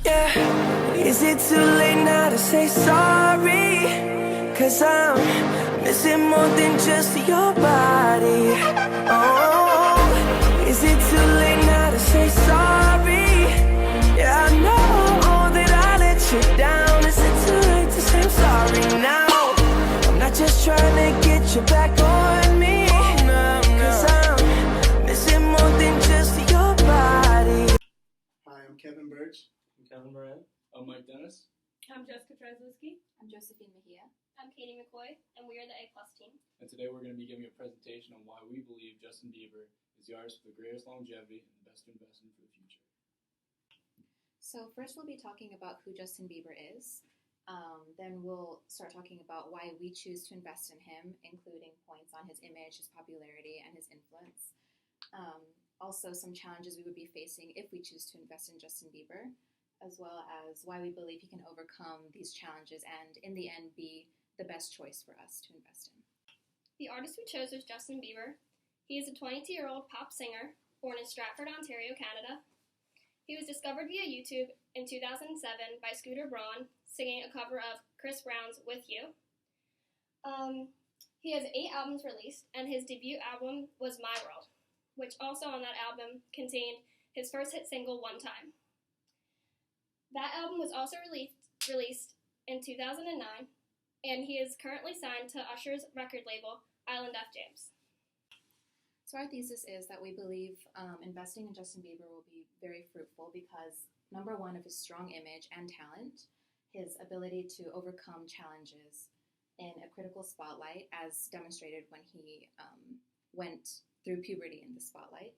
Yeah, is it too late now to say sorry? 'Cause I'm missing more than just your body. Oh, is it too late now to say sorry? Yeah, I know that I let you down. Is it too late to say I'm sorry now? I'm not just trying to get you back on me. 'Cause I'm missing more than just your body. Hi, I'm Kevin Burch. I'm Kevin Moran. I'm Mike Dennis. I'm Jessica Dryslewski. I'm Josephine Mejia. I'm Katie McCoy, and we are the A+ team. And today we're going to be giving a presentation on why we believe Justin Bieber is the artist with the greatest longevity and the best to invest in for the future. So first we'll be talking about who Justin Bieber is. Then we'll start talking about why we choose to invest in him, including points on his image, his popularity, and his influence. Also some challenges we would be facing if we choose to invest in Justin Bieber, as well as why we believe he can overcome these challenges and in the end be the best choice for us to invest in. The artist we chose was Justin Bieber. He is a 22-year-old pop singer born in Stratford, Ontario, Canada. He was discovered via YouTube in 2007 by Scooter Braun, singing a cover of Chris Brown's With You. He has 8 albums released, and his debut album was My World, which also on that album contained his first hit single, One Time. That album was also released in 2009, and he is currently signed to Usher's record label, Island F. James. So our thesis is that we believe investing in Justin Bieber will be very fruitful because, number one, of his strong image and talent, his ability to overcome challenges in a critical spotlight, as demonstrated when he went through puberty in the spotlight,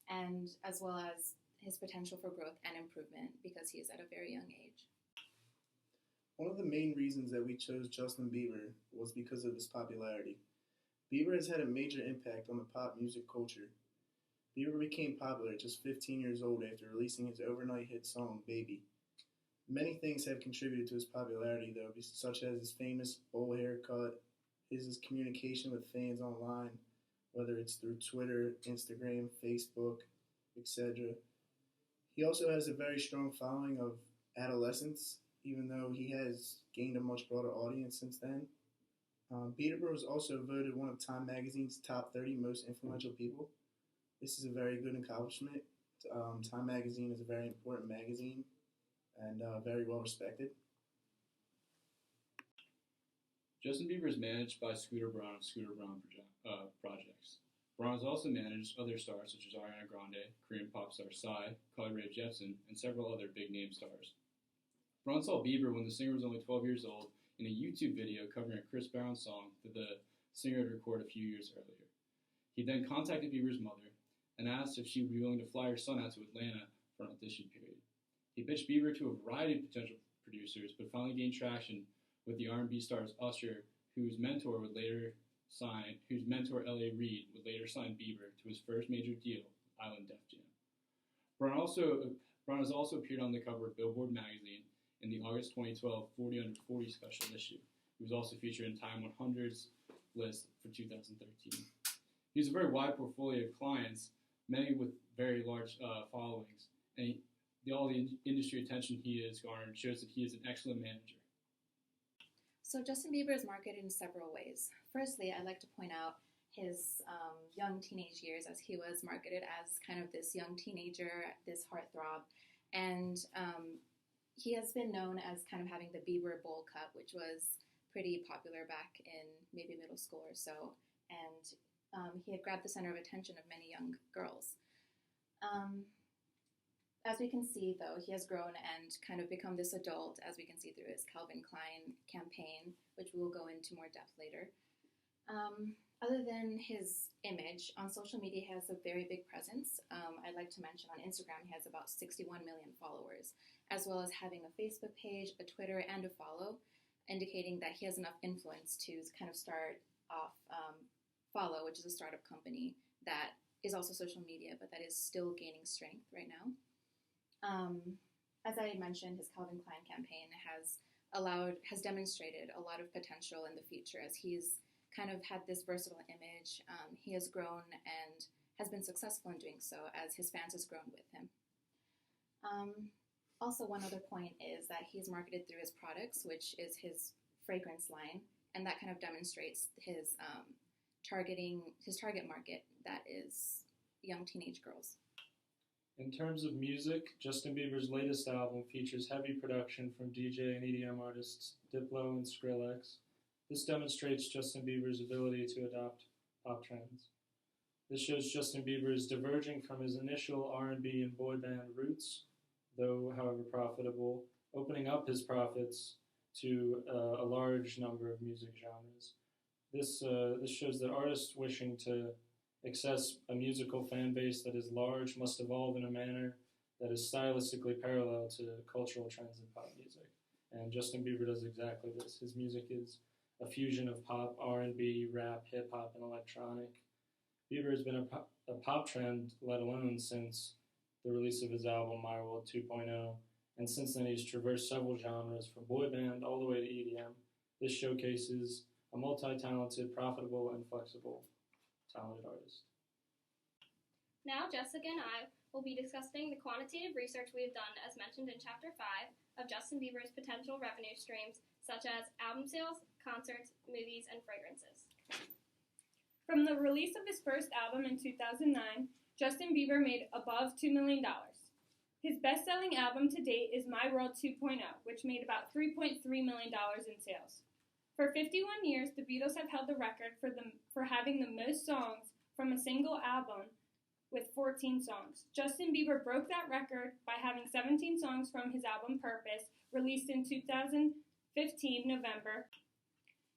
and as well as his potential for growth and improvement because he is at a very young age. One of the main reasons that we chose Justin Bieber was because of his popularity. Bieber has had a major impact on the pop music culture. Bieber became popular at just 15 years old after releasing his overnight hit song, Baby. Many things have contributed to his popularity, though, such as his famous bowl haircut, his communication with fans online, whether it's through Twitter, Instagram, Facebook, etc. He also has a very strong following of adolescents, even though he has gained a much broader audience since then. Bieber was also voted one of Time Magazine's top 30 most influential people. This is a very good accomplishment. Time Magazine is a very important magazine and very well respected. Justin Bieber is managed by Scooter Braun of Scooter Braun Projects. Braun has also managed other stars such as Ariana Grande, Korean pop star Psy, Carly Rae Jepsen, and several other big-name stars. Braun saw Bieber when the singer was only 12 years old in a YouTube video covering a Chris Brown song that the singer had recorded a few years earlier. He then contacted Bieber's mother and asked if she would be willing to fly her son out to Atlanta for an audition period. He pitched Bieber to a variety of potential producers, but finally gained traction with the R&B stars Usher, whose mentor L.A. Reid would later sign Bieber to his first major deal, Island Def Jam. Braun has also appeared on the cover of Billboard magazine in the August 2012 40 Under 40 special issue. He was also featured in Time 100's list for 2013. He has a very wide portfolio of clients, many with very large followings, and all the industry attention he has garnered shows that he is an excellent manager. So Justin Bieber is marketed in several ways. Firstly, I'd like to point out his young teenage years, as he was marketed as kind of this young teenager, this heartthrob, and he has been known as kind of having the Bieber bowl cut, which was pretty popular back in maybe middle school or so, and he had grabbed the center of attention of many young girls. As we can see, though, he has grown and kind of become this adult, as we can see through his Calvin Klein campaign, which we will go into more depth later. Other than his image, on social media he has a very big presence. I'd like to mention on Instagram he has about 61 million followers, as well as having a Facebook page, a Twitter, and a follow, indicating that he has enough influence to kind of start off Follow, which is a startup company that is also social media, but that is still gaining strength right now. As I mentioned, his Calvin Klein campaign has demonstrated a lot of potential in the future as he's kind of had this versatile image. He has grown and has been successful in doing so as his fans has grown with him. also one other point is that he's marketed through his products, which is his fragrance line, and that kind of demonstrates his target market, that is young teenage girls. In terms of music, Justin Bieber's latest album features heavy production from DJ and EDM artists Diplo and Skrillex. This demonstrates Justin Bieber's ability to adopt pop trends. This shows Justin Bieber is diverging from his initial R&B and boy band roots, though however profitable, opening up his profits to a large number of music genres. This shows that artists wishing to access a musical fan base that is large must evolve in a manner that is stylistically parallel to cultural trends in pop music. And Justin Bieber does exactly this. His music is a fusion of pop, R&B, rap, hip-hop, and electronic. Bieber has been a pop trend, let alone since the release of his album My World 2.0, and since then he's traversed several genres from boy band all the way to EDM. This showcases a multi-talented, profitable, and flexible talented artist. Now, Jessica and I will be discussing the quantitative research we have done, as mentioned in Chapter 5, of Justin Bieber's potential revenue streams, such as album sales, concerts, movies, and fragrances. From the release of his first album in 2009, Justin Bieber made above $2 million. His best-selling album to date is My World 2.0, which made about $3.3 million in sales. For 51 years, the Beatles have held the record for having the most songs from a single album with 14 songs. Justin Bieber broke that record by having 17 songs from his album Purpose, released in 2015 November.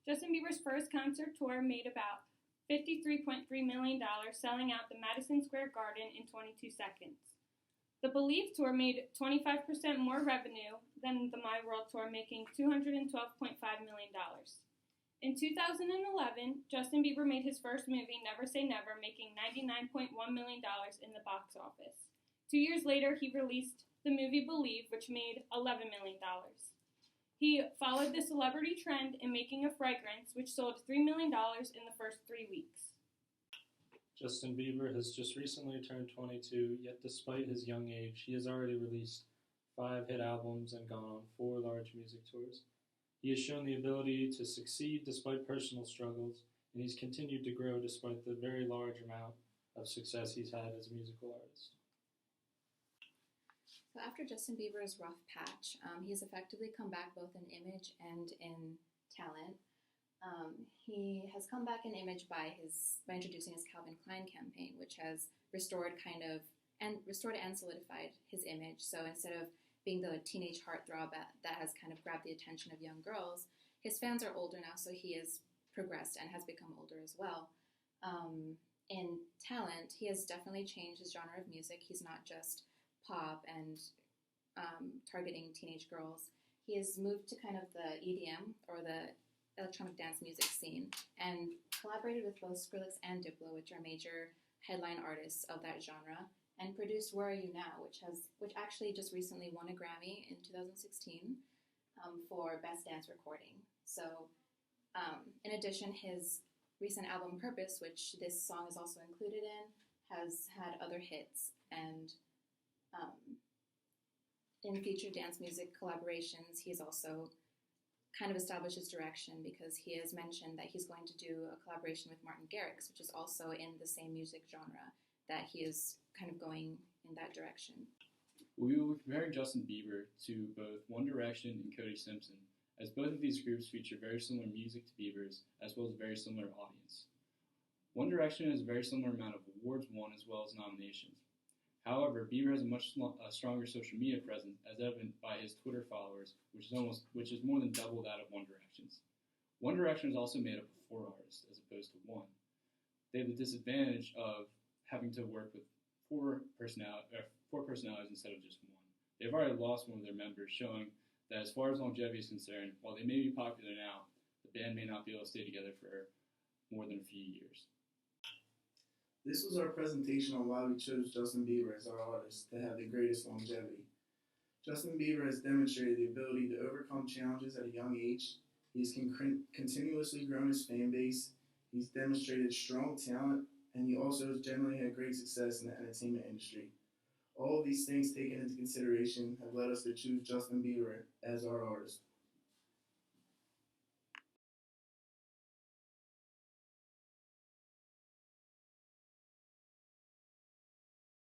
Justin Bieber's first concert tour made about $53.3 million, selling out the Madison Square Garden in 22 seconds. The Believe Tour made 25% more revenue than the My World Tour, making $212.5 million. In 2011, Justin Bieber made his first movie, Never Say Never, making $99.1 million in the box office. 2 years later, he released the movie Believe, which made $11 million. He followed the celebrity trend in making a fragrance, which sold $3 million in the first 3 weeks. Justin Bieber has just recently turned 22, yet despite his young age, he has already released 5 hit albums and gone on 4 large music tours. He has shown the ability to succeed despite personal struggles, and he's continued to grow despite the very large amount of success he's had as a musical artist. So after Justin Bieber's rough patch, he has effectively come back both in image and in talent. He has come back in image by introducing his Calvin Klein campaign, which has restored and solidified his image. So instead of being the teenage heartthrob that has kind of grabbed the attention of young girls, his fans are older now, so he has progressed and has become older as well. In talent, he has definitely changed his genre of music. He's not just pop and targeting teenage girls. He has moved to kind of the EDM, or the electronic dance music scene, and collaborated with both Skrillex and Diplo, which are major headline artists of that genre, and produced Where Are You Now, which actually just recently won a Grammy in 2016 for Best Dance Recording. So in addition, his recent album Purpose, which this song is also included in, has had other hits, and in featured dance music collaborations, he's also kind of established his direction, because he has mentioned that he's going to do a collaboration with Martin Garrix, which is also in the same music genre, that he is kind of going in that direction. We will be comparing Justin Bieber to both One Direction and Cody Simpson, as both of these groups feature very similar music to Bieber's, as well as a very similar audience. One Direction has a very similar amount of awards won as well as nominations. However, Bieber has a much stronger social media presence, as evident by his Twitter followers, which is more than double that of One Direction's. One Direction is also made up of 4 artists, as opposed to 1. They have the disadvantage of having to work with 4 personalities instead of just 1. They've already lost one of their members, showing that as far as longevity is concerned, while they may be popular now, the band may not be able to stay together for more than a few years. This was our presentation on why we chose Justin Bieber as our artist to have the greatest longevity. Justin Bieber has demonstrated the ability to overcome challenges at a young age. He's continuously grown his fan base. He's demonstrated strong talent, and he also has generally had great success in the entertainment industry. All of these things taken into consideration have led us to choose Justin Bieber as our artist.